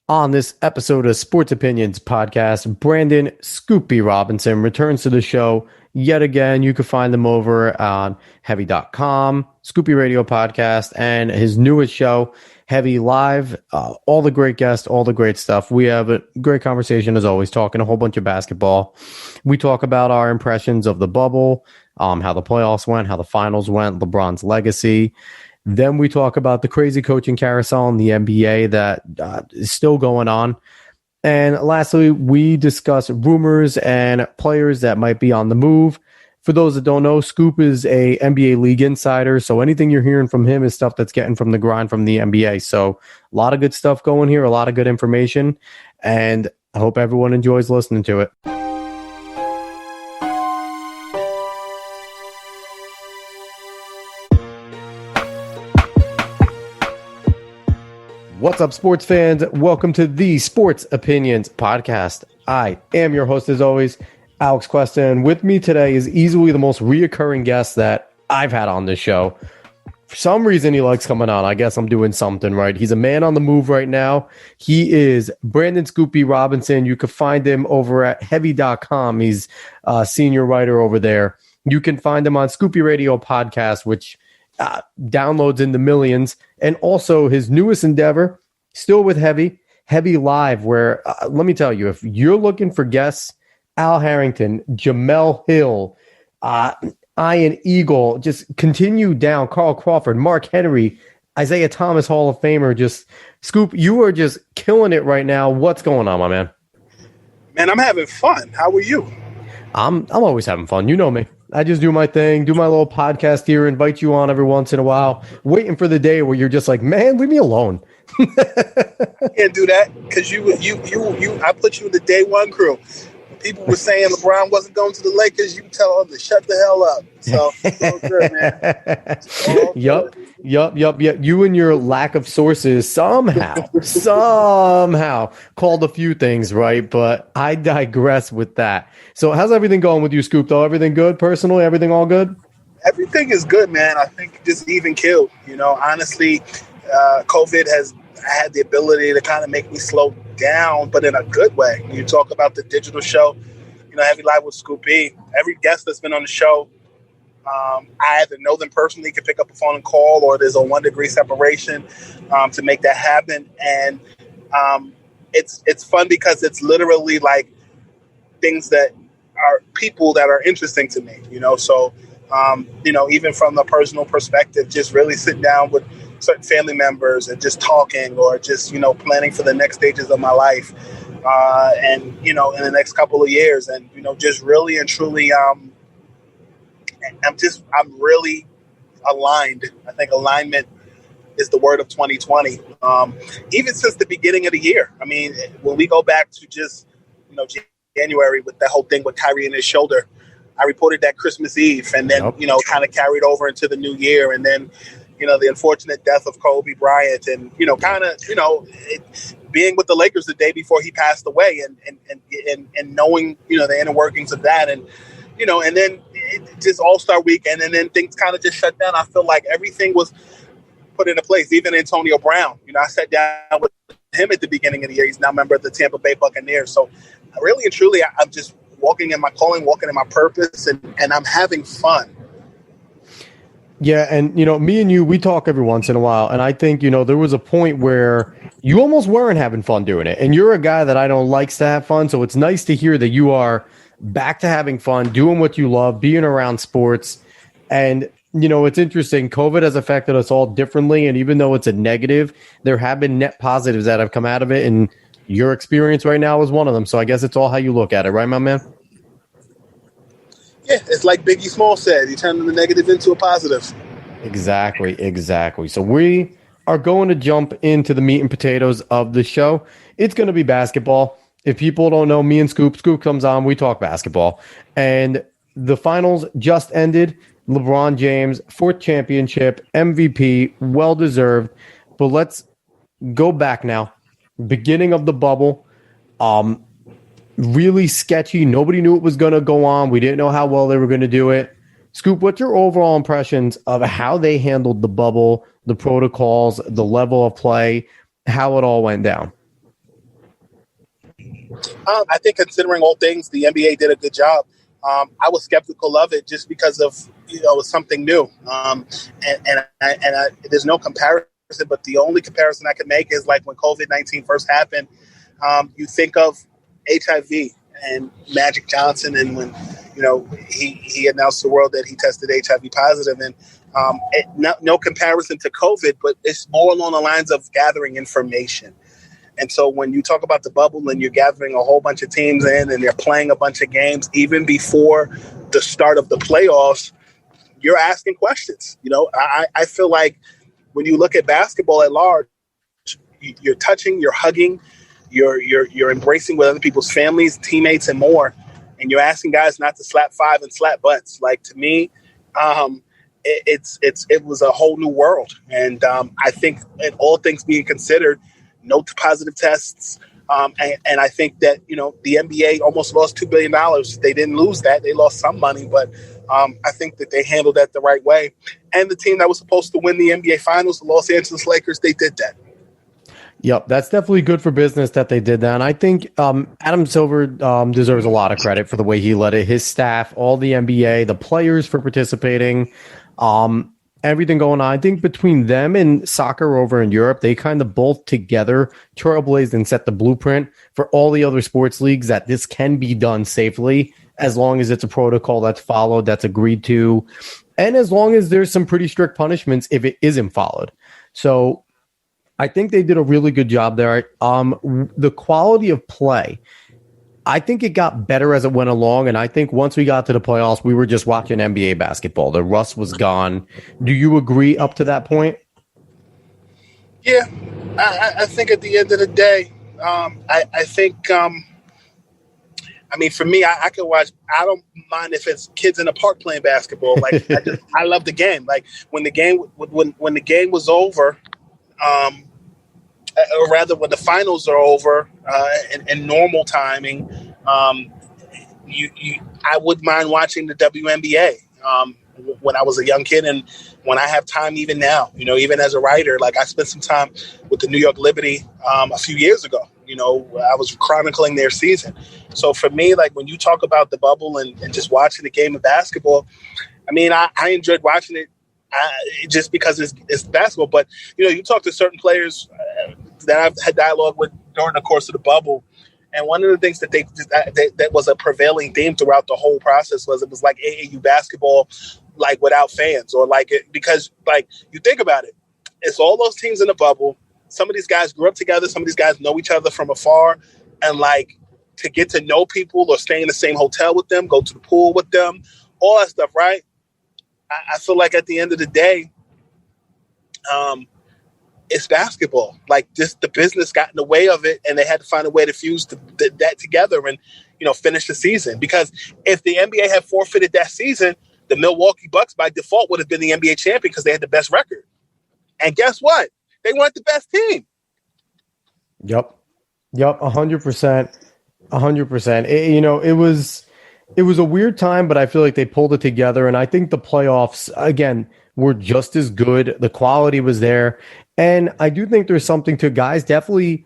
On this episode of Sports Opinions Podcast, Brandon Scoopy Robinson returns to the show yet again. You can find them over on heavy.com, Scoopy Radio Podcast, and his newest show, Heavy Live. All the great guests, all the great stuff. We have a great conversation as always, talking a whole bunch of basketball. We talk about our impressions of the bubble, how the playoffs went, how the finals went, LeBron's legacy. Then we talk about the crazy coaching carousel in the NBA that is still going on. And lastly, we discuss rumors and players that might be on the move. For those that don't know, Scoop is a NBA league insider. So anything you're hearing from him is stuff that's getting from the grind from the NBA. So a lot of good stuff going here, a lot of good information. And I hope everyone enjoys listening to it. What's up, sports fans? Welcome to the Sports Opinions Podcast. I am your host, as always, Alex Cuesta, and with me today is easily the most reoccurring guest that I've had on this show. For some reason, he likes coming on. I guess I'm doing something right. He's a man on the move right now. He is Brandon Scoopy Robinson. You can find him over at heavy.com. He's a senior writer over there. You can find him on Scoopy Radio Podcast, which downloads in the millions, and also his newest endeavor, still with Heavy Live, where let me tell you, if you're looking for guests, Al Harrington, Jamel Hill, Ian Eagle, just continue down, Carl Crawford, Mark Henry, Isaiah Thomas, Hall of Famer, just Scoop, you are just killing it right now. What's going on, my man? Man, I'm having fun. How are you? I'm always having fun. You know me. I just do my thing, do my little podcast here, invite you on every once in a while, waiting for the day where you're just like, man, leave me alone. I can't do that because I put you in the day one crew. People were saying LeBron wasn't going to the Lakers. You tell them to shut the hell up. So it's all good, man. Yep. You and your lack of sources somehow called a few things right, but I digress with that. So how's everything going with you, Scoop, though? Everything good personally? Everything all good? Everything is good, man. I think just even killed. Honestly, COVID has had the ability to kind of make me slow down, but in a good way. You talk about the digital show, Heavy Live with Scoopy. Every guest that's been on the show, I either know them personally, can pick up a phone and call, or there's a 1 degree separation to make that happen. And it's fun because it's literally like things that are people that are interesting to me, So, even from the personal perspective, just really sitting down with certain family members and just talking, or just, planning for the next stages of my life. And, in the next couple of years, and, just really and truly, I'm really aligned. I think alignment is the word of 2020. Even since the beginning of the year. I mean, when we go back to just, January with that whole thing with Kyrie and his shoulder, I reported that Christmas Eve, and then, kind of carried over into the new year. And then, the unfortunate death of Kobe Bryant, and, being with the Lakers the day before he passed away, and knowing, the inner workings of that. And, and then just All-Star weekend, and then things kind of just shut down. I feel like everything was put into place, even Antonio Brown. I sat down with him at the beginning of the year. He's now a member of the Tampa Bay Buccaneers. So really and truly, I'm just walking in my calling, walking in my purpose, and I'm having fun. Yeah, and, me and you, we talk every once in a while, and I think, there was a point where you almost weren't having fun doing it, and you're a guy that I don't likes to have fun, so it's nice to hear that you are back to having fun, doing what you love, being around sports. And, it's interesting, COVID has affected us all differently, and even though it's a negative, there have been net positives that have come out of it, and your experience right now is one of them, so I guess it's all how you look at it, right, my man? Yeah, it's like Biggie Small said, you turn the negative into a positive. Exactly. So we are going to jump into the meat and potatoes of the show. It's going to be basketball. If people don't know, me and Scoop comes on, we talk basketball. And the finals just ended. LeBron James, 4th championship, MVP, well-deserved. But let's go back now. Beginning of the bubble. Really sketchy. Nobody knew it was going to go on. We didn't know how well they were going to do it. Scoop, what's your overall impressions of how they handled the bubble, the protocols, the level of play, how it all went down? I think considering all things, the NBA did a good job. I was skeptical of it just because of, it was something new. There's no comparison, but the only comparison I can make is like when COVID-19 first happened, you think of HIV and Magic Johnson, and when, he announced to the world that he tested HIV positive, and no comparison to COVID, but it's more along the lines of gathering information. And so when you talk about the bubble and you're gathering a whole bunch of teams in and they're playing a bunch of games, even before the start of the playoffs, you're asking questions. I feel like when you look at basketball at large, you're touching, you're hugging, you're embracing with other people's families, teammates, and more. And you're asking guys not to slap five and slap butts. Like, to me, it was a whole new world. And I think, in all things being considered, no positive tests. And I think that, the NBA almost lost $2 billion. They didn't lose that. They lost some money, but I think that they handled that the right way. And the team that was supposed to win the NBA Finals, the Los Angeles Lakers, they did that. Yep, that's definitely good for business that they did that. And I think Adam Silver deserves a lot of credit for the way he led it. His staff, all the NBA, the players for participating, everything going on. I think between them and soccer over in Europe, they kind of both together trailblazed and set the blueprint for all the other sports leagues that this can be done safely, as long as it's a protocol that's followed, that's agreed to, and as long as there's some pretty strict punishments if it isn't followed. So I think they did a really good job there. The quality of play, I think it got better as it went along, and I think once we got to the playoffs, we were just watching NBA basketball. The rust was gone. Do you agree up to that point? Yeah, I think at the end of the day, I think, for me, I can watch. I don't mind if it's kids in the park playing basketball. Like, I love the game. Like, when the game was over, or rather when the finals are over, in normal timing, I wouldn't mind watching the WNBA. When I was a young kid, and when I have time even now, even as a writer, like, I spent some time with the New York Liberty a few years ago. I was chronicling their season. So for me, like, when you talk about the bubble and just watching the game of basketball, I enjoyed watching it just because it's basketball. But, you talk to certain players that I've had dialogue with during the course of the bubble, and one of the things that that was a prevailing theme throughout the whole process was it was like AAU basketball, like, without fans, or like it, because, like, you think about it, it's all those teams in the bubble. Some of these guys grew up together. Some of these guys know each other from afar, and, like, to get to know people or stay in the same hotel with them, go to the pool with them, all that stuff, right? I feel like at the end of the day, it's basketball. Like, just the business got in the way of it, and they had to find a way to fuse that together and, finish the season. Because if the NBA had forfeited that season, the Milwaukee Bucks by default would have been the NBA champion because they had the best record. And guess what? They weren't the best team. Yep, 100%, 100%. It was a weird time, but I feel like they pulled it together. And I think the playoffs, again, were just as good. The quality was there. And I do think there's something to guys definitely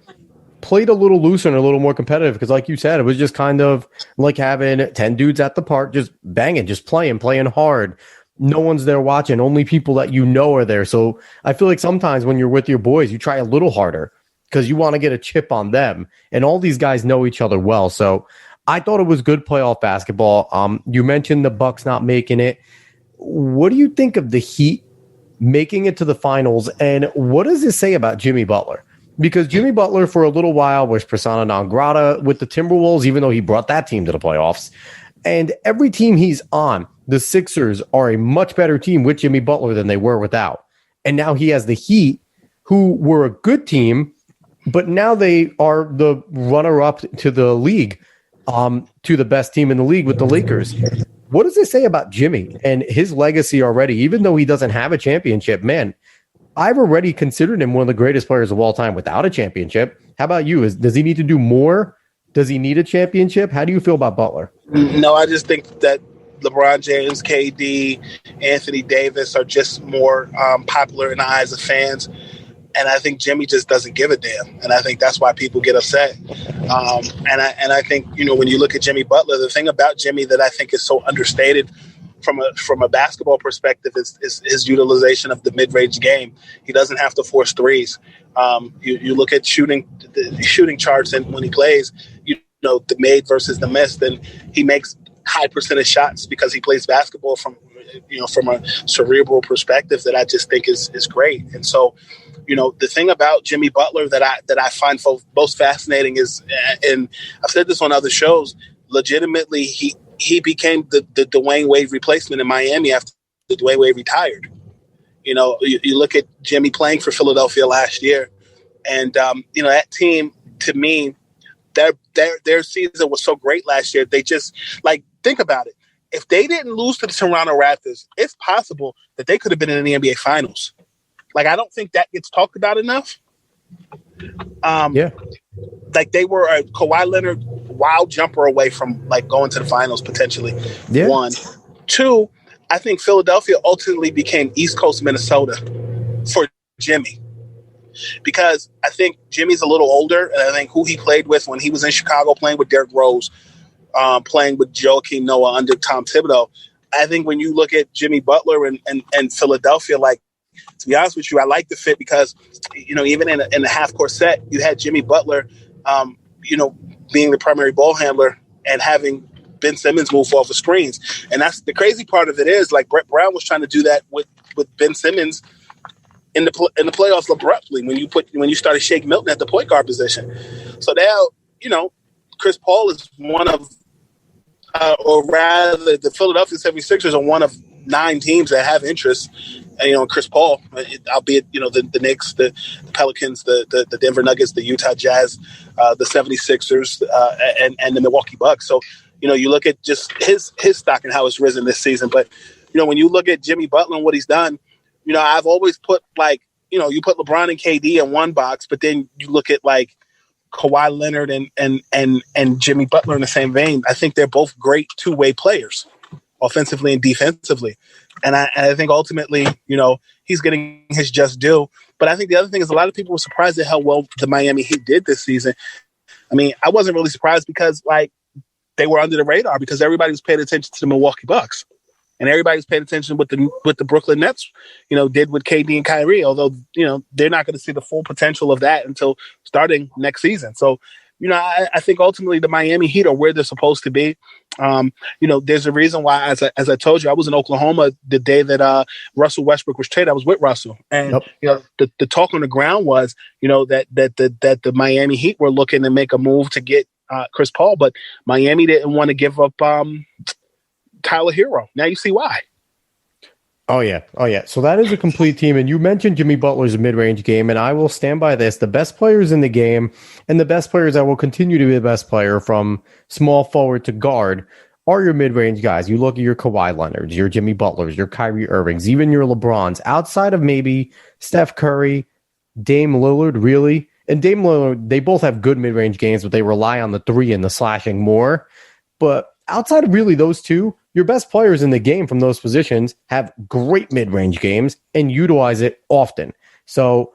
played a little looser and a little more competitive. Because like you said, it was just kind of like having 10 dudes at the park, just banging, just playing hard. No one's there watching. Only people that are there. So I feel like sometimes when you're with your boys, you try a little harder because you want to get a chip on them. And all these guys know each other well. So I thought it was good playoff basketball. You mentioned the Bucks not making it. What do you think of the Heat making it to the finals? And what does this say about Jimmy Butler? Because Jimmy Butler for a little while was persona non grata with the Timberwolves, even though he brought that team to the playoffs. And every team he's on, the Sixers are a much better team with Jimmy Butler than they were without. And now he has the Heat, who were a good team, but now they are the runner-up to the league, to the best team in the league with the Lakers. What does this say about Jimmy and his legacy already? Even though he doesn't have a championship, man, I've already considered him one of the greatest players of all time without a championship. How about you? Does he need to do more? Does he need a championship? How do you feel about Butler? No, I just think that LeBron James, KD, Anthony Davis are just more popular in the eyes of fans. And I think Jimmy just doesn't give a damn. And I think that's why people get upset. And I think, when you look at Jimmy Butler, the thing about Jimmy that I think is so understated from a basketball perspective is his utilization of the mid-range game. He doesn't have to force threes. You look at the shooting charts, and when he plays, the made versus the missed, and he makes high percentage shots because he plays basketball from a cerebral perspective that I just think is great. And so, the thing about Jimmy Butler that I find most fascinating is, and I've said this on other shows, legitimately he became the Dwayne Wade replacement in Miami after Dwayne Wade retired. You look at Jimmy playing for Philadelphia last year, and that team, to me, their season was so great last year. They just, think about it. If they didn't lose to the Toronto Raptors, it's possible that they could have been in the NBA Finals. I don't think that gets talked about enough. Yeah. They were a Kawhi Leonard wild jumper away from going to the finals potentially. Yeah. 1. 2, I think Philadelphia ultimately became East Coast Minnesota for Jimmy. Because I think Jimmy's a little older, and I think who he played with when he was in Chicago playing with Derrick Rose, playing with Joakim Noah under Tom Thibodeau. I think when you look at Jimmy Butler and Philadelphia, to be honest with you, I like the fit because, even in the half-court set, you had Jimmy Butler, being the primary ball handler and having Ben Simmons move off of screens. And that's the crazy part of it is, Brett Brown was trying to do that with Ben Simmons in the playoffs abruptly when you started Shake Milton at the point guard position. So now, Chris Paul is one of, or rather the Philadelphia 76ers are one of 9 teams that have interest. And, Chris Paul, albeit, the Knicks, the Pelicans, the Denver Nuggets, the Utah Jazz, the 76ers, and the Milwaukee Bucks. So, you look at just his stock and how it's risen this season. But, when you look at Jimmy Butler and what he's done, I've always put you put LeBron and KD in one box, but then you look at Kawhi Leonard and Jimmy Butler in the same vein. I think they're both great two-way players, offensively and defensively. And I think ultimately, he's getting his just due. But I think the other thing is a lot of people were surprised at how well the Miami Heat did this season. I mean, I wasn't really surprised because they were under the radar because everybody was paying attention to the Milwaukee Bucks. And everybody's paying attention what the Brooklyn Nets, did with KD and Kyrie, although, they're not going to see the full potential of that until starting next season. So, I think ultimately the Miami Heat are where they're supposed to be. There's a reason why, as I told you, I was in Oklahoma the day that Russell Westbrook was traded. I was with Russell. And, the talk on the ground was, that the Miami Heat were looking to make a move to get Chris Paul, but Miami didn't want to give up Tyler Hero. Now you see why. Oh, yeah. So that is a complete team. And you mentioned Jimmy Butler's mid-range game, and I will stand by this. The best players in the game and the best players that will continue to be the best player from small forward to guard are your mid-range guys. You look at your Kawhi Leonards, your Jimmy Butlers, your Kyrie Irvings, even your LeBrons, outside of maybe Steph Curry, Dame Lillard, really. And Dame Lillard, they both have good mid-range games, but they rely on the 3 and the slashing more. But outside of really those two, your best players in the game from those positions have great mid-range games and utilize it often. So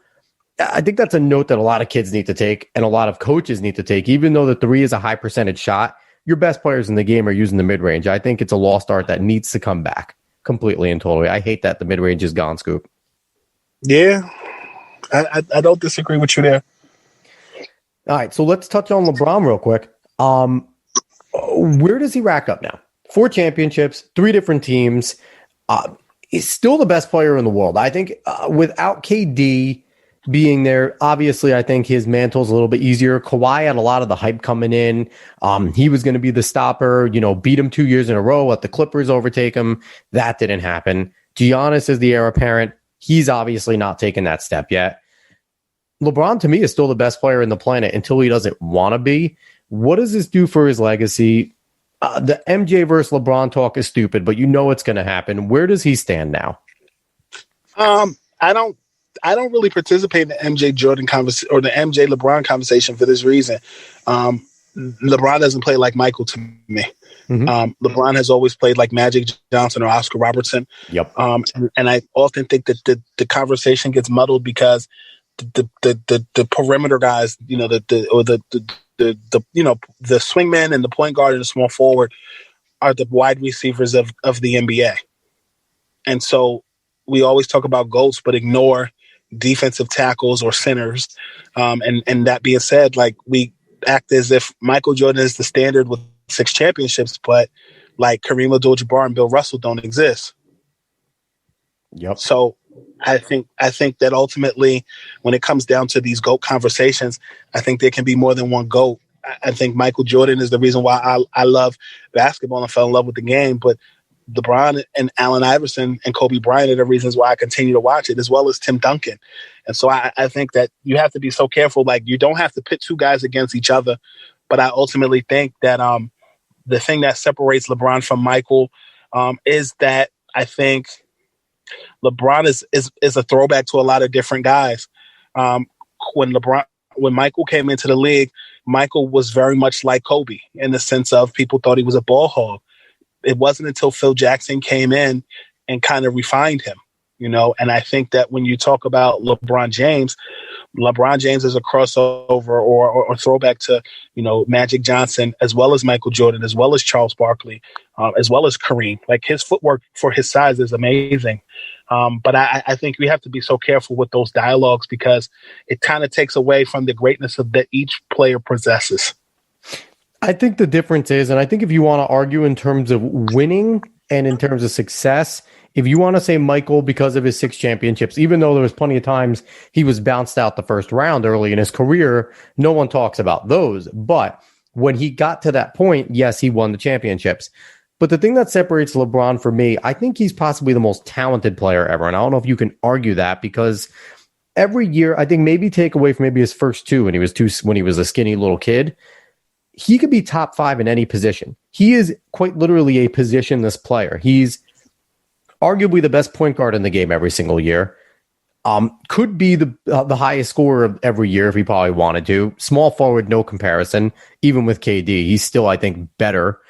I think that's a note that a lot of kids need to take and a lot of coaches need to take. Even though the 3 is a high percentage shot, your best players in the game are using the mid-range. I think it's a lost art that needs to come back completely and totally. I hate that the mid-range is gone, Scoop. Yeah, I don't disagree with you there. All right, so let's touch on LeBron real quick. Where does he rack up now? 4 championships, 3 different teams. He's still the best player in the world. I think without KD being there, obviously I think his mantle's a little bit easier. Kawhi had a lot of the hype coming in. He was going to be the stopper, beat him 2 years in a row, let the Clippers overtake him. That didn't happen. Giannis is the heir apparent. He's obviously not taken that step yet. LeBron, to me, is still the best player in the planet until he doesn't want to be. What does this do for his legacy? The MJ versus LeBron talk is stupid, but it's going to happen. Where does he stand now? I don't really participate in the MJ Jordan conversation or the MJ LeBron conversation for this reason. LeBron doesn't play like Michael to me. Mm-hmm. LeBron has always played like Magic Johnson or Oscar Robertson. Yep. And I often think that the conversation gets muddled because the perimeter guys, the swingman and the point guard and the small forward are the wide receivers of the NBA. And so we always talk about GOATs, but ignore defensive tackles or centers. And that being said, like, we act as if Michael Jordan is the standard with 6 championships, but like Kareem Abdul-Jabbar and Bill Russell don't exist. Yep. So I think that ultimately, when it comes down to these GOAT conversations, I think there can be more than one GOAT. I think Michael Jordan is the reason why I love basketball and fell in love with the game, but LeBron and Allen Iverson and Kobe Bryant are the reasons why I continue to watch it, as well as Tim Duncan. And so I think that you have to be so careful. Like, you don't have to pit 2 guys against each other, but I ultimately think that the thing that separates LeBron from Michael is that I think LeBron is a throwback to a lot of different guys. When Michael came into the league, Michael was very much like Kobe in the sense of people thought he was a ball hog. It wasn't until Phil Jackson came in and kind of refined him, and I think that when you talk about LeBron James is a crossover or throwback to, Magic Johnson, as well as Michael Jordan, as well as Charles Barkley, as well as Kareem. Like, his footwork for his size is amazing. But I think we have to be so careful with those dialogues because it kind of takes away from the greatness that each player possesses. I think the difference is, and I think if you want to argue in terms of winning and in terms of success, if you want to say Michael because of his 6 championships, even though there was plenty of times he was bounced out the first round early in his career, no one talks about those. But when he got to that point, yes, he won the championships. But the thing that separates LeBron for me, I think he's possibly the most talented player ever. And I don't know if you can argue that because every year, I think maybe take away from maybe his first 2 when he was a skinny little kid, he could be top 5 in any position. He is quite literally a positionless player. He's arguably the best point guard in the game every single year. Could be the highest scorer of every year if he probably wanted to. Small forward, no comparison. Even with KD, he's still, I think, better.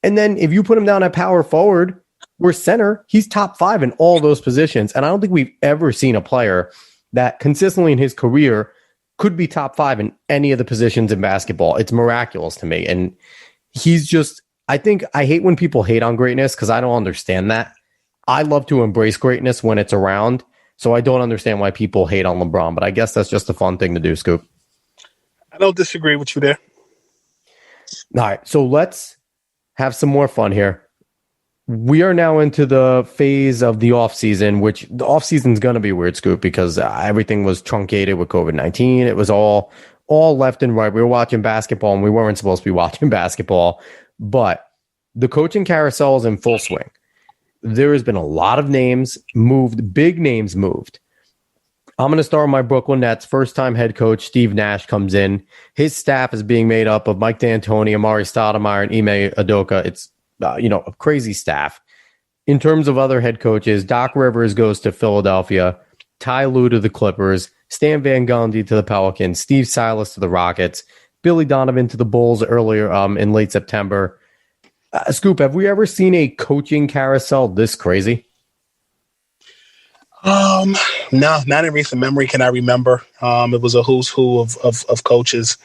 And then if you put him down at power forward or center, he's top 5 in all those positions. And I don't think we've ever seen a player that consistently in his career could be top 5 in any of the positions in basketball. It's miraculous to me. And he's just, I hate when people hate on greatness because I don't understand that. I love to embrace greatness when it's around. So I don't understand why people hate on LeBron, but I guess that's just a fun thing to do, Scoop. I don't disagree with you there. All right, so let's have some more fun here. We are now into the phase of the offseason, which the offseason is going to be weird, Scoop, because everything was truncated with COVID-19. It was all left and right. We were watching basketball, and we weren't supposed to be watching basketball. But the coaching carousel is in full swing. There has been a lot of names moved, big names moved. I'm going to start with my Brooklyn Nets. First-time head coach Steve Nash comes in. His staff is being made up of Mike D'Antoni, Amari Stoudemire, and Ime Udoka. It's a crazy staff. In terms of other head coaches, Doc Rivers goes to Philadelphia, Ty Lue to the Clippers, Stan Van Gundy to the Pelicans, Steve Silas to the Rockets, Billy Donovan to the Bulls earlier in late September. Scoop, have we ever seen a coaching carousel this crazy? No, not in recent memory can I remember. It was a who's who of coaches.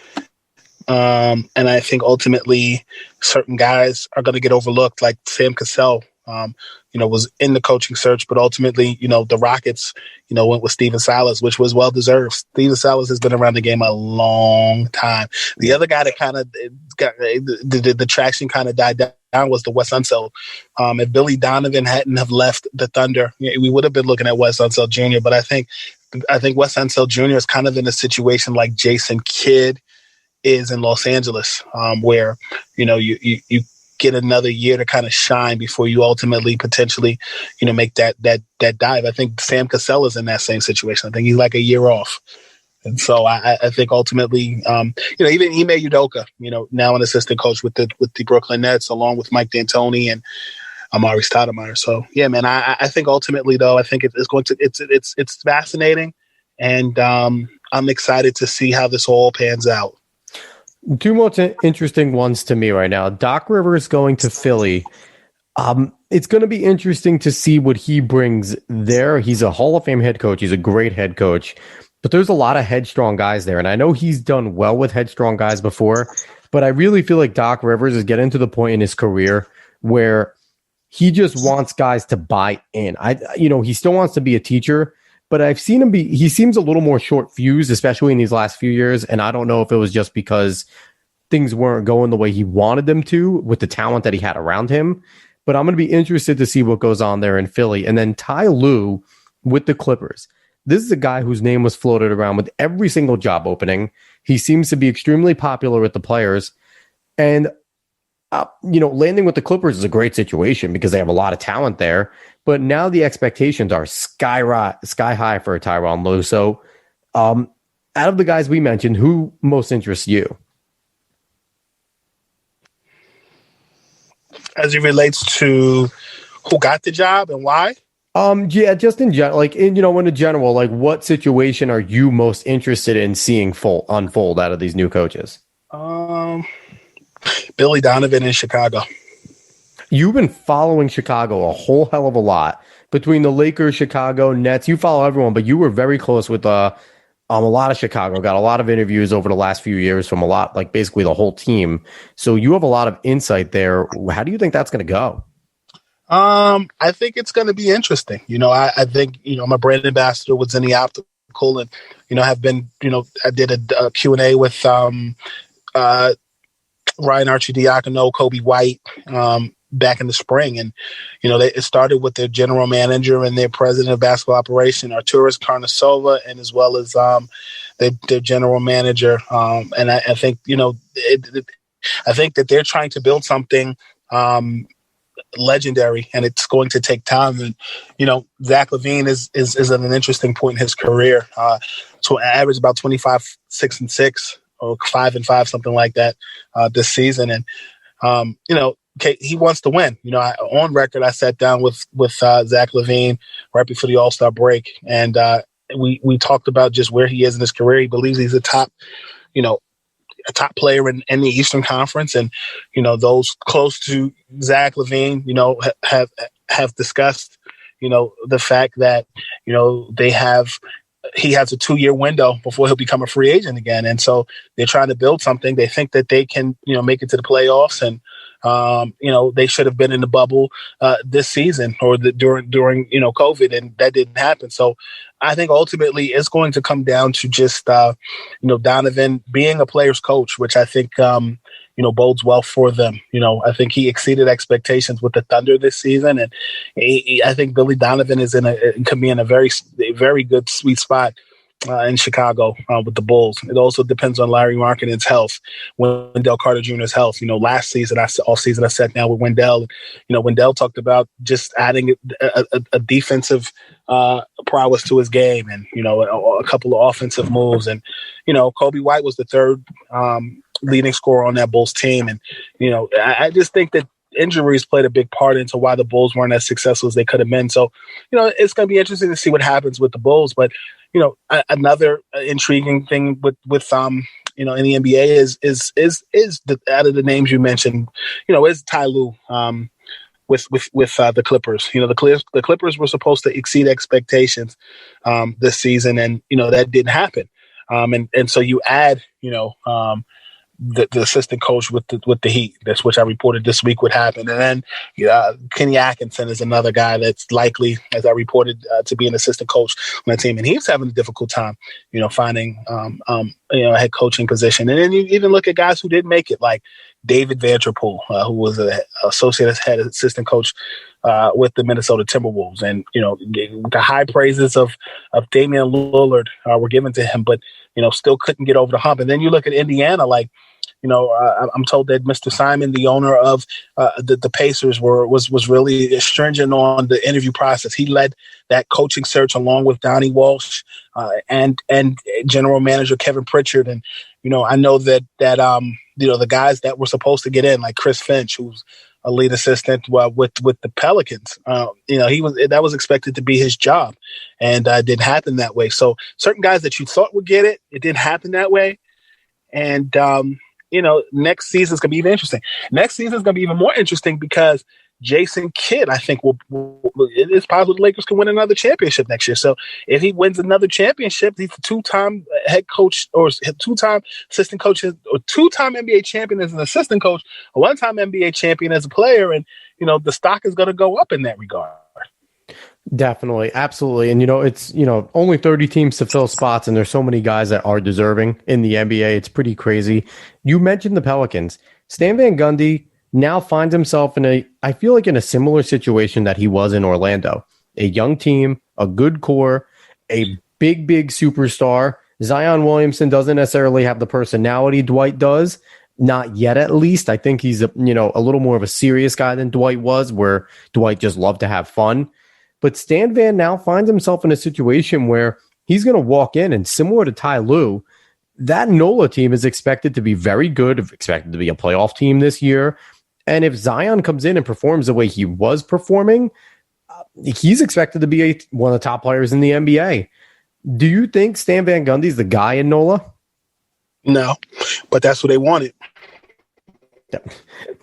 And I think ultimately certain guys are going to get overlooked, like Sam Cassell, was in the coaching search, but ultimately, the Rockets, went with Steven Silas, which was well-deserved. Steven Silas has been around the game a long time. The other guy that kind of got the traction kind of died down was the Wes Unseld. If Billy Donovan hadn't have left the Thunder, we would have been looking at Wes Unseld Jr., but I think Wes Unseld Jr. is kind of in a situation like Jason Kidd is in Los Angeles, where, you get another year to kind of shine before you ultimately potentially, make that dive. I think Sam Cassell is in that same situation. I think he's like a year off. And so I think ultimately, even Ime Udoka, now an assistant coach with the Brooklyn Nets, along with Mike D'Antoni and Amari Stoudemire. So yeah, man, I think ultimately though, I think it's fascinating, and I'm excited to see how this all pans out. Two most interesting ones to me right now. Doc Rivers going to Philly. It's going to be interesting to see what he brings there. He's a Hall of Fame head coach. He's a great head coach. but there's a lot of headstrong guys there. And I know he's done well with headstrong guys before, but I really feel like Doc Rivers is getting to the point in his career where he just wants guys to buy in. He still wants to be a teacher, but I've seen he seems a little more short fused, especially in these last few years. And I don't know if it was just because things weren't going the way he wanted them to with the talent that he had around him. But I'm going to be interested to see what goes on there in Philly. And then Ty Lue with the Clippers. This is a guy whose name was floated around with every single job opening. He seems to be extremely popular with the players. And, landing with the Clippers is a great situation because they have a lot of talent there. But now the expectations are sky high for Tyronn Lue. So out of the guys we mentioned, who most interests you? As it relates to who got the job and why? Just in general, in general, what situation are you most interested in seeing unfold out of these new coaches? Billy Donovan in Chicago. You've been following Chicago a whole hell of a lot between the Lakers, Chicago, Nets. You follow everyone, but you were very close with a lot of Chicago. Got a lot of interviews over the last few years from basically the whole team. So you have a lot of insight there. How do you think that's going to go? I think it's going to be interesting. I think, I'm a brand ambassador with Zenny Optical and, have been, I did a Q&A with Ryan Arcidiacono, Kobe White back in the spring. And, it started with their general manager and their president of basketball operation, Arturas Karnisova, and as well as their general manager. And I think, I think that they're trying to build something legendary, and it's going to take time. And Zach LaVine is at an interesting point in his career. So average about 25, 6-6 or 5-5, something like that this season. And he wants to win. On record, I sat down with Zach LaVine right before the All-Star break, and we talked about just where he is in his career. He believes he's a top player in the Eastern Conference. And, those close to Zach LaVine, have discussed, the fact that, he has a 2-year window before he'll become a free agent again. And so they're trying to build something. They think that they can, make it to the playoffs. And, they should have been in the bubble this season or during COVID, and that didn't happen. So I think ultimately it's going to come down to just, Donovan being a player's coach, which I think, bodes well for them. I think he exceeded expectations with the Thunder this season. And I think Billy Donovan can be in a very, very good sweet spot in Chicago with the Bulls. It also depends on Larry Markkanen's health, Wendell Carter Jr.'s health. Last season, all season I sat down with Wendell. Wendell talked about just adding a defensive prowess to his game and, a couple of offensive moves. And, Kobe White was the third leading scorer on that Bulls team. And, I just think that injuries played a big part into why the Bulls weren't as successful as they could have been. So, it's going to be interesting to see what happens with the Bulls. But, another intriguing thing with in the NBA is out of the names you mentioned, is Ty Lue with the Clippers. The Clippers were supposed to exceed expectations this season, and that didn't happen. And so you add the assistant coach with the Heat, that's which I reported this week would happen. And then Kenny Atkinson is another guy that's likely, as I reported, to be an assistant coach on that team. And he's having a difficult time, finding a head coaching position. And then you even look at guys who didn't make it, like David Vanterpool, who was an associate head assistant coach with the Minnesota Timberwolves. And, the high praises of Damian Lillard were given to him, but, still couldn't get over the hump. And then you look at Indiana, I'm told that Mr. Simon, the owner of the Pacers, was really stringent on the interview process. He led that coaching search along with Donnie Walsh and general manager Kevin Pritchard. And, I know that the guys that were supposed to get in, like Chris Finch, who's a lead assistant with the Pelicans, that was expected to be his job, and it didn't happen that way. So certain guys that you thought would get it, it didn't happen that way. And, next season is going to be even interesting. Next season is going to be even more interesting because Jason Kidd, I think it is possible the Lakers can win another championship next year. So if he wins another championship, he's a two-time head coach or two-time assistant coach or two-time NBA champion as an assistant coach, a one-time NBA champion as a player. And, the stock is going to go up in that regard. Definitely. Absolutely. And, it's, only 30 teams to fill spots, and there's so many guys that are deserving in the NBA. It's pretty crazy. You mentioned the Pelicans. Stan Van Gundy now finds himself in a similar situation that he was in Orlando. A young team, a good core, a big superstar. Zion Williamson doesn't necessarily have the personality Dwight does. Not yet, at least. I think he's a little more of a serious guy than Dwight was, where Dwight just loved to have fun. But Stan Van now finds himself in a situation where he's going to walk in, and similar to Ty Lue, that NOLA team is expected to be very good, expected to be a playoff team this year. And if Zion comes in and performs the way he was performing, he's expected to be one of the top players in the NBA. Do you think Stan Van Gundy's the guy in NOLA? No, but that's what they wanted.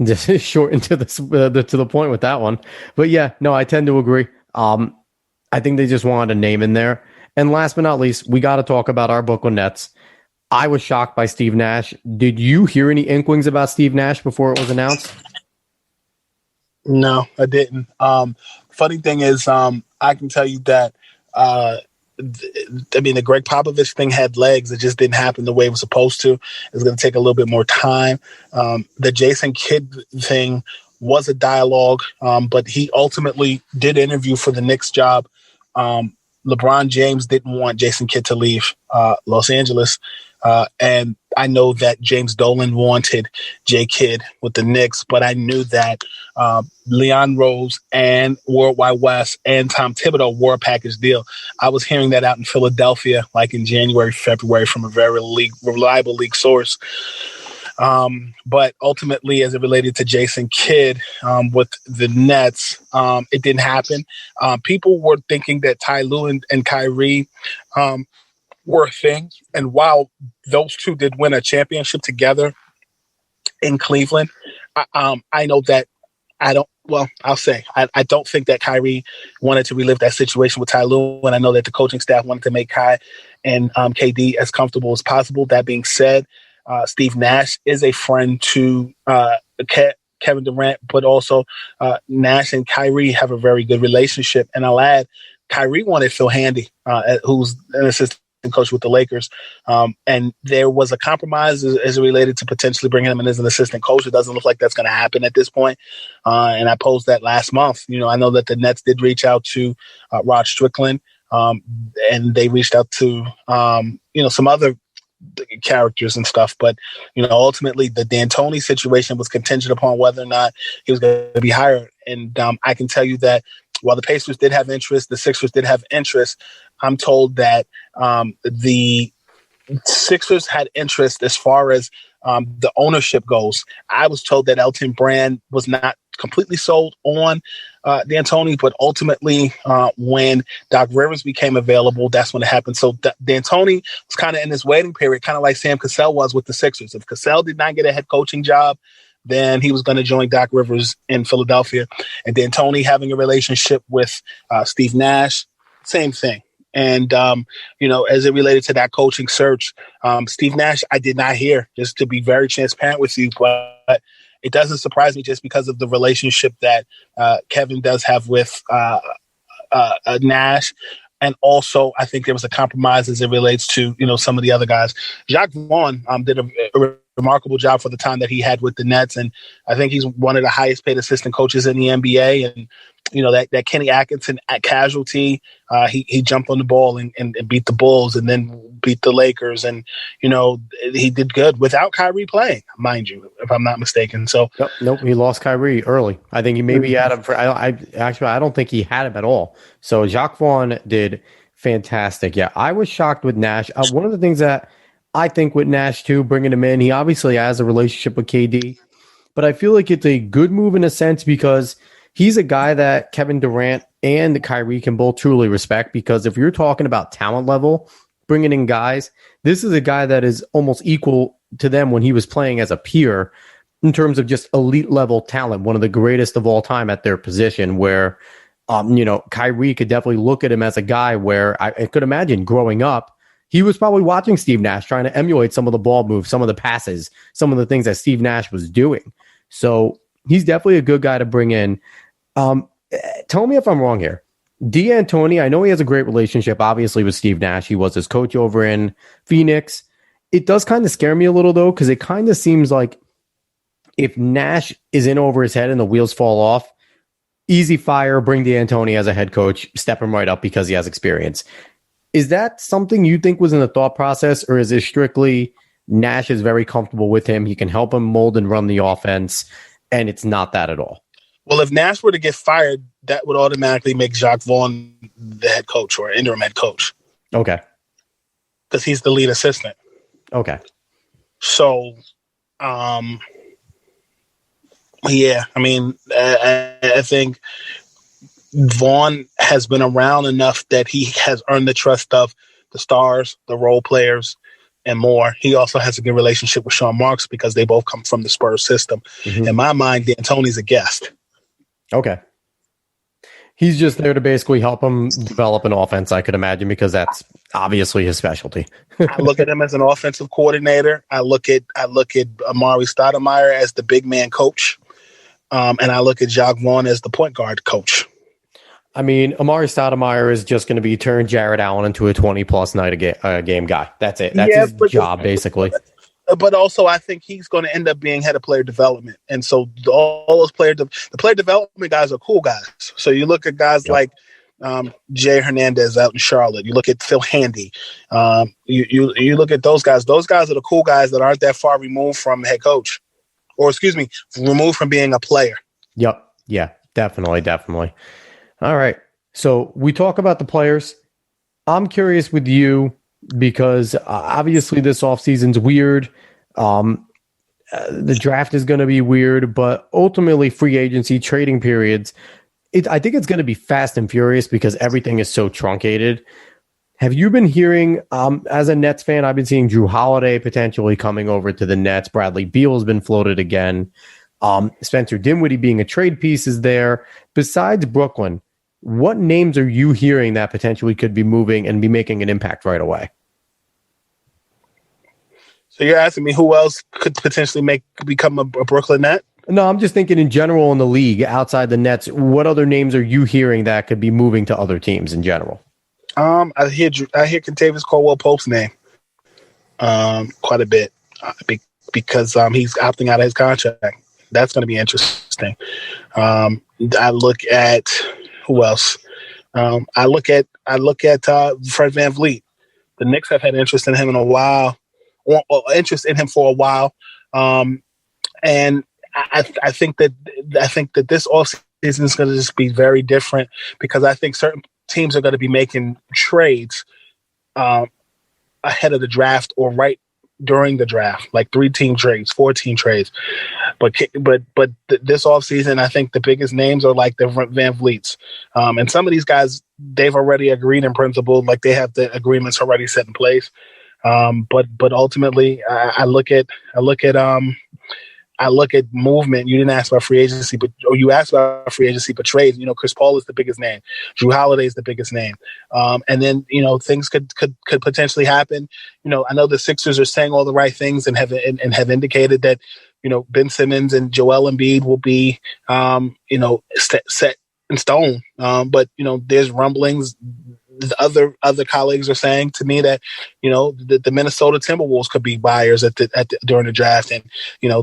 Just short and to the point with that one. But yeah, no, I tend to agree. I think they just wanted a name in there. And last but not least, we got to talk about our Brooklyn Nets. I was shocked by Steve Nash. Did you hear any inklings about Steve Nash before it was announced? No, I didn't. Funny thing is, I can tell you that, the Greg Popovich thing had legs. It just didn't happen the way it was supposed to. It's going to take a little bit more time. The Jason Kidd thing was a dialogue, but he ultimately did interview for the Knicks job. LeBron James didn't want Jason Kidd to leave Los Angeles. And I know that James Dolan wanted J. Kidd with the Knicks, but I knew that Leon Rose and Worldwide West and Tom Thibodeau were a package deal. I was hearing that out in Philadelphia, like in January, February, from a very reliable league source. But ultimately, as it related to Jason Kidd with the Nets, it didn't happen. People were thinking that Ty Lue and Kyrie were things. And while those two did win a championship together in Cleveland, I know that I don't think that Kyrie wanted to relive that situation with Ty Lue, and I know that the coaching staff wanted to make Kai and KD as comfortable as possible. That being said, Steve Nash is a friend to Kevin Durant, but also Nash and Kyrie have a very good relationship. And I'll add, Kyrie wanted Phil Handy, who's an assistant coach with the Lakers. And there was a compromise as it related to potentially bringing him in as an assistant coach. It doesn't look like that's going to happen at this point. And I posed that last month. I know that the Nets did reach out to Rod Strickland, and they reached out to, some other characters and stuff. But, ultimately the D'Antoni situation was contingent upon whether or not he was going to be hired. And I can tell you that while the Pacers did have interest, the Sixers did have interest. I'm told that the Sixers had interest as far as the ownership goes. I was told that Elton Brand was not completely sold on D'Antoni, but ultimately when Doc Rivers became available, that's when it happened. So D'Antoni was kind of in this waiting period, kind of like Sam Cassell was with the Sixers. If Cassell did not get a head coaching job, then he was going to join Doc Rivers in Philadelphia. And D'Antoni having a relationship with Steve Nash, same thing. And, as it related to that coaching search, Steve Nash, I did not hear, just to be very transparent with you, but it doesn't surprise me just because of the relationship that Kevin does have with Nash. And also, I think there was a compromise as it relates to, some of the other guys. Jacques Vaughn did a remarkable job for the time that he had with the Nets. And I think he's one of the highest paid assistant coaches in the NBA. And, that Kenny Atkinson at casualty, he jumped on the ball and beat the Bulls and then beat the Lakers. And, he did good without Kyrie playing, mind you, if I'm not mistaken. So Nope, he lost Kyrie early. I think he maybe had him I don't think he had him at all. So Jacques Vaughn did fantastic. Yeah, I was shocked with Nash. One of the things that I think with Nash too, bringing him in, he obviously has a relationship with KD, but I feel like it's a good move in a sense because he's a guy that Kevin Durant and Kyrie can both truly respect, because if you're talking about talent level, bringing in guys, this is a guy that is almost equal to them when he was playing as a peer. in terms of just elite level talent, one of the greatest of all time at their position, where, Kyrie could definitely look at him as a guy where I could imagine growing up, he was probably watching Steve Nash, trying to emulate some of the ball moves, some of the passes, some of the things that Steve Nash was doing. So he's definitely a good guy to bring in. Tell me if I'm wrong here. D'Antoni, I know he has a great relationship, obviously, with Steve Nash. He was his coach over in Phoenix. It does kind of scare me a little, though, because it kind of seems like if Nash is in over his head and the wheels fall off, easy fire, bring D'Antoni as a head coach, step him right up because he has experience. Is that something you think was in the thought process, or is it strictly Nash is very comfortable with him, he can help him mold and run the offense, and it's not that at all? Well, if Nash were to get fired, that would automatically make Jacques Vaughn the head coach or interim head coach. Okay. Because he's the lead assistant. Okay. So, yeah, I mean, I think Vaughn has been around enough that he has earned the trust of the stars, the role players, and more. He also has a good relationship with Sean Marks because they both come from the Spurs system. Mm-hmm. In my mind, D'Antoni's a guest. Okay. He's just there to basically help him develop an offense, I could imagine, because that's obviously his specialty. I look at him as an offensive coordinator. I look at Amari Stoudemire as the big man coach. And I look at Jacques Vaughn as the point guard coach. I mean, Amari Stoudemire is just going to be turn Jared Allen into a 20-plus night a game guy. That's it. That's his job, basically. But also, I think he's going to end up being head of player development. And so all those the player development guys are cool guys. So you look at guys like Jay Hernandez out in Charlotte. You look at Phil Handy. You look at those guys. Those guys are the cool guys that aren't that far removed from head coach. Or, excuse me, removed from being a player. Yep. Yeah, definitely. All right. So we talk about the players. I'm curious with you because obviously this offseason's weird. The draft is going to be weird, but ultimately free agency, trading periods, I think it's going to be fast and furious because everything is so truncated. Have you been hearing, as a Nets fan, I've been seeing Drew Holiday potentially coming over to the Nets. Bradley Beal has been floated again. Spencer Dinwiddie being a trade piece is there. Besides Brooklyn, what names are you hearing that potentially could be moving and be making an impact right away? So you're asking me who else could potentially become a Brooklyn Net? No, I'm just thinking in general in the league, outside the Nets, what other names are you hearing that could be moving to other teams in general? I hear Kentavious Caldwell-Pope's name quite a bit because he's opting out of his contract. That's going to be interesting. I look at who else? I look at Fred VanVleet. The Knicks have had interest in him in a while, or interest in him for a while, and I think that this offseason is going to just be very different because I think certain teams are going to be making trades ahead of the draft or right during the draft, like 3-team trades, 4-team trades. But this offseason, I think the biggest names are like the Van Vliets. And some of these guys, they've already agreed in principle, like they have the agreements already set in place. But ultimately, I look at movement. You didn't ask about free agency, or you asked about free agency, but trades. Chris Paul is the biggest name. Drew Holiday is the biggest name. And then things could potentially happen. I know the Sixers are saying all the right things and have indicated that Ben Simmons and Joel Embiid will be set in stone. But there's rumblings. Other colleagues are saying to me that the Minnesota Timberwolves could be buyers during the draft, and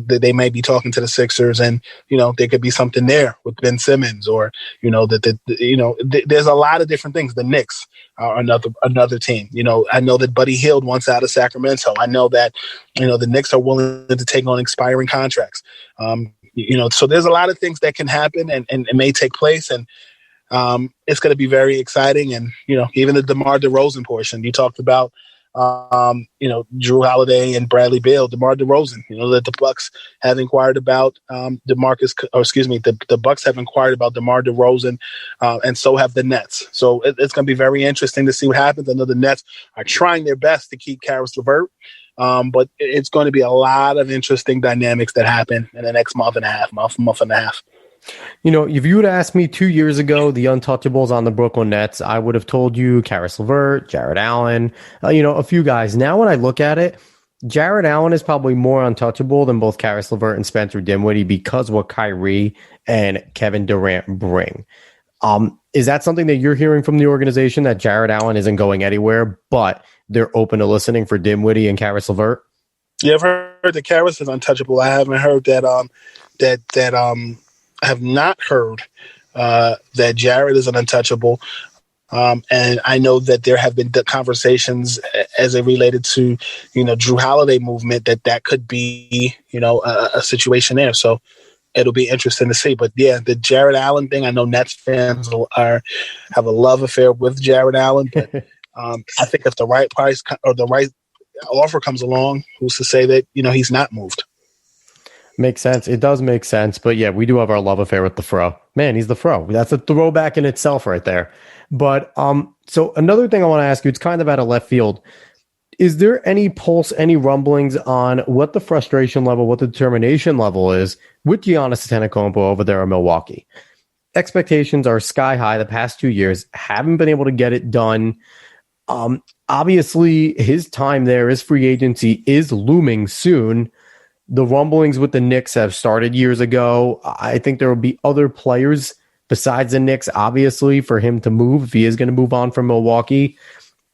they may be talking to the Sixers, and there could be something there with Ben Simmons, or there's a lot of different things. The Knicks are another team. I know that Buddy Hield wants out of Sacramento. I know that the Knicks are willing to take on expiring contracts. So there's a lot of things that can happen and it may take place, and it's going to be very exciting. And, even the DeMar DeRozan portion, you talked about, Drew Holiday and Bradley Beal, DeMar DeRozan, that the Bucks have inquired about the Bucks have inquired about DeMar DeRozan, and so have the Nets. So it's going to be very interesting to see what happens. I know the Nets are trying their best to keep Karis LeVert. But it's going to be a lot of interesting dynamics that happen in the next month and a half. If you would ask me 2 years ago, the untouchables on the Brooklyn Nets, I would have told you Karis LeVert, Jared Allen, a few guys. Now when I look at it, Jared Allen is probably more untouchable than both Karis LeVert and Spencer Dinwiddie because what Kyrie and Kevin Durant bring. Is that something that you're hearing from the organization, that Jared Allen isn't going anywhere, but they're open to listening for Dinwiddie and Karis LeVert? Yeah, I've heard that Karis is untouchable. I haven't heard that. I have not heard that Jared is an untouchable. And I know that there have been conversations as it related to, Drew Holiday movement, that could be, a situation there. So it'll be interesting to see. But yeah, the Jared Allen thing, I know Nets fans have a love affair with Jared Allen. But I think if the right price or the right offer comes along, who's to say that, he's not moved? Makes sense. It does make sense. But yeah, we do have our love affair with the Fro. Man, he's the Fro. That's a throwback in itself right there. But so another thing I want to ask you, it's kind of out of left field. Is there any pulse, any rumblings on what the frustration level, what the determination level is with Giannis Antetokounmpo over there in Milwaukee? Expectations are sky high the past 2 years, haven't been able to get it done. Obviously, his time there, his free agency is looming soon. The rumblings with the Knicks have started years ago. I think there will be other players besides the Knicks, obviously, for him to move if he is going to move on from Milwaukee.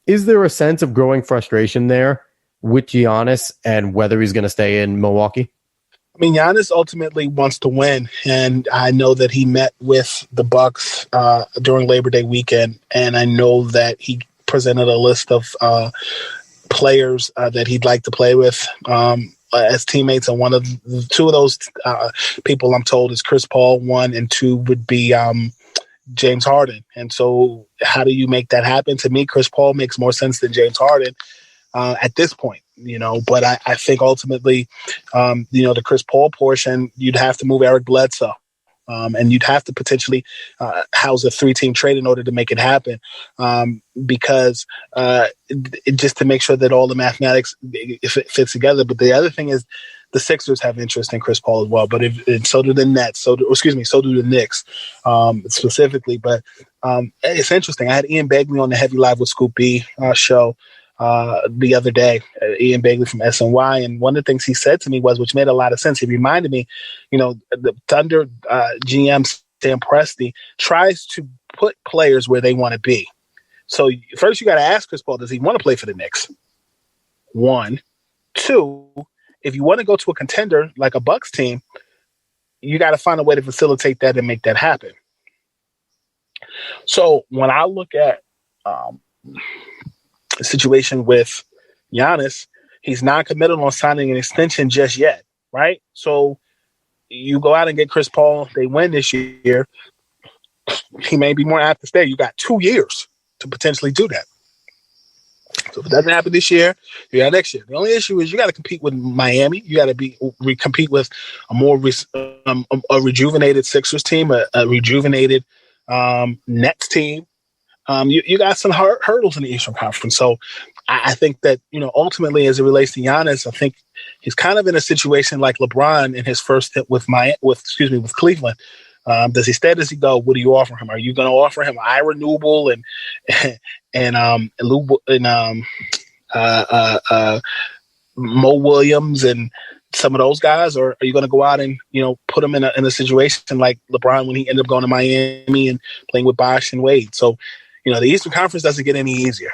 Is there a sense of growing frustration there with Giannis and whether he's going to stay in Milwaukee? I mean, Giannis ultimately wants to win, and I know that he met with the Bucks during Labor Day weekend, and I know that he presented a list of players that he'd like to play with as teammates, and two of those people I'm told is Chris Paul. 1 and 2 would be James Harden. And so how do you make that happen? To me, Chris Paul makes more sense than James Harden at this point, but I think ultimately, the Chris Paul portion, you'd have to move Eric Bledsoe. And you'd have to potentially house a 3-team trade in order to make it happen, because just to make sure that all the mathematics fits together. But the other thing is the Sixers have interest in Chris Paul as well, but so do the Nets. So do the Knicks specifically. But it's interesting. I had Ian Begley on the Heavy Live with Scoop B show the other day, Ian Begley from SNY, and one of the things he said to me which made a lot of sense. He reminded me, the Thunder GM Sam Presti tries to put players where they want to be. So first you got to ask Chris Paul, does he want to play for the Knicks? 1, 2, if you want to go to a contender like a Bucks team, you got to find a way to facilitate that and make that happen. So when I look at situation with Giannis, he's not committed on signing an extension just yet, right? So you go out and get Chris Paul, they win this year, he may be more apt to stay. You got 2 years to potentially do that. So if it doesn't happen this year, you got next year. The only issue is you got to compete with Miami. You got to compete with a more a rejuvenated Sixers team, a rejuvenated Nets team. You got some hurdles in the Eastern Conference. So I think that, ultimately as it relates to Giannis, I think he's kind of in a situation like LeBron in his first hit with Cleveland. Does he stay? Does he go? What do you offer him? Are you going to offer him Ira Newble and Mo Williams and some of those guys, or are you going to go out and put him in a situation like LeBron when he ended up going to Miami and playing with Bosh and Wade? So the Eastern Conference doesn't get any easier.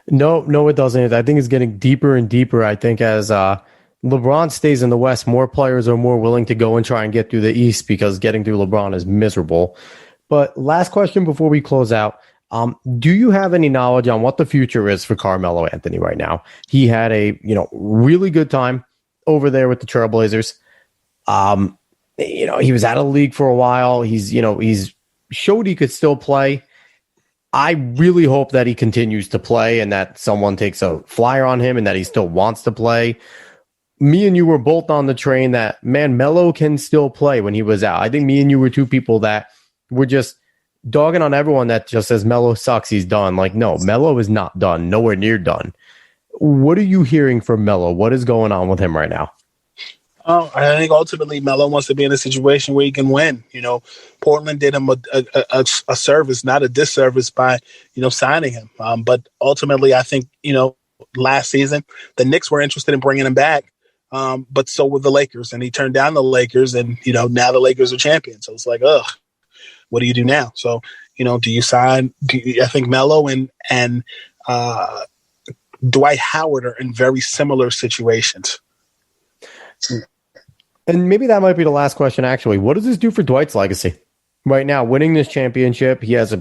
No, it doesn't. I think it's getting deeper and deeper. I think as LeBron stays in the West, more players are more willing to go and try and get through the East because getting through LeBron is miserable. But last question before we close out. Do you have any knowledge on what the future is for Carmelo Anthony right now? He had a really good time over there with the Trailblazers. He was out of the league for a while. He's showed he could still play. I really hope that he continues to play and that someone takes a flyer on him and that he still wants to play. Me and you were both on the train that, man, Melo can still play when he was out. I think me and you were two people that were just dogging on everyone that just says Melo sucks, he's done. Like, no, Melo is not done, nowhere near done. What are you hearing from Melo? What is going on with him right now? I think ultimately Melo wants to be in a situation where he can win. Portland did him a service, not a disservice, by signing him. But ultimately, I think last season the Knicks were interested in bringing him back, but so were the Lakers, and he turned down the Lakers, and now the Lakers are champions. So it's like, ugh, what do you do now? So do you sign? I think Melo and Dwight Howard are in very similar situations. And maybe that might be the last question, actually. What does this do for Dwight's legacy? Right now, winning this championship, he has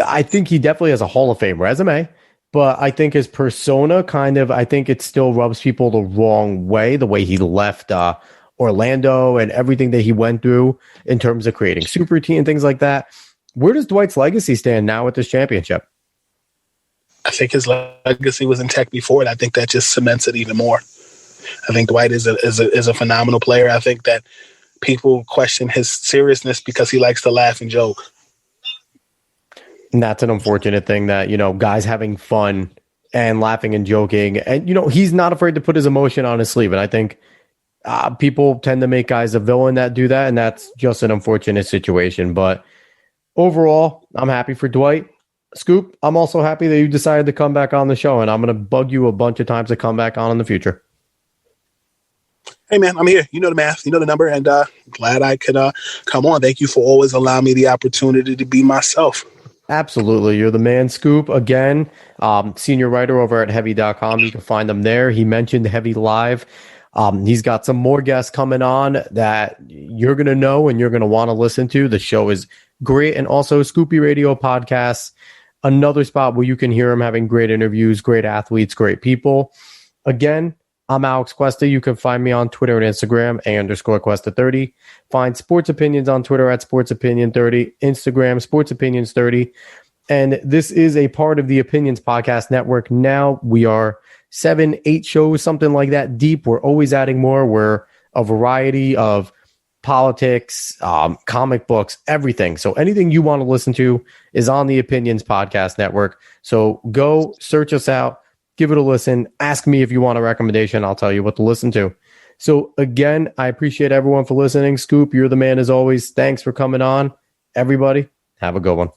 I think he definitely has a Hall of Fame resume, but I think his persona I think it still rubs people the wrong way, the way he left Orlando and everything that he went through in terms of creating super team and things like that. Where does Dwight's legacy stand now with this championship? I think his legacy was intact before, and I think that just cements it even more. I think Dwight is a phenomenal player. I think that people question his seriousness because he likes to laugh and joke. And that's an unfortunate thing that, guys having fun and laughing and joking. And, he's not afraid to put his emotion on his sleeve. And I think people tend to make guys a villain that do that. And that's just an unfortunate situation. But overall, I'm happy for Dwight. Scoop, I'm also happy that you decided to come back on the show. And I'm going to bug you a bunch of times to come back on in the future. Hey, man, I'm here. You know the math. You know the number. And glad I could come on. Thank you for always allowing me the opportunity to be myself. Absolutely. You're the man, Scoop. Again, senior writer over at heavy.com. You can find him there. He mentioned Heavy Live. He's got some more guests coming on that you're going to know and you're going to want to listen to. The show is great. And also Scoopy Radio Podcasts, another spot where you can hear him having great interviews, great athletes, great people. Again, I'm Alex Cuesta. You can find me on Twitter and Instagram, _Cuesta30. Find Sports Opinions on Twitter at SportsOpinion30, Instagram, Sports Opinions 30. And this is a part of the Opinions Podcast Network. Now we are 7-8 shows, something like that deep. We're always adding more. We're a variety of politics, comic books, everything. So anything you want to listen to is on the Opinions Podcast Network. So go search us out. Give it a listen. Ask me if you want a recommendation. I'll tell you what to listen to. So again, I appreciate everyone for listening. Scoop, you're the man as always. Thanks for coming on. Everybody, have a good one.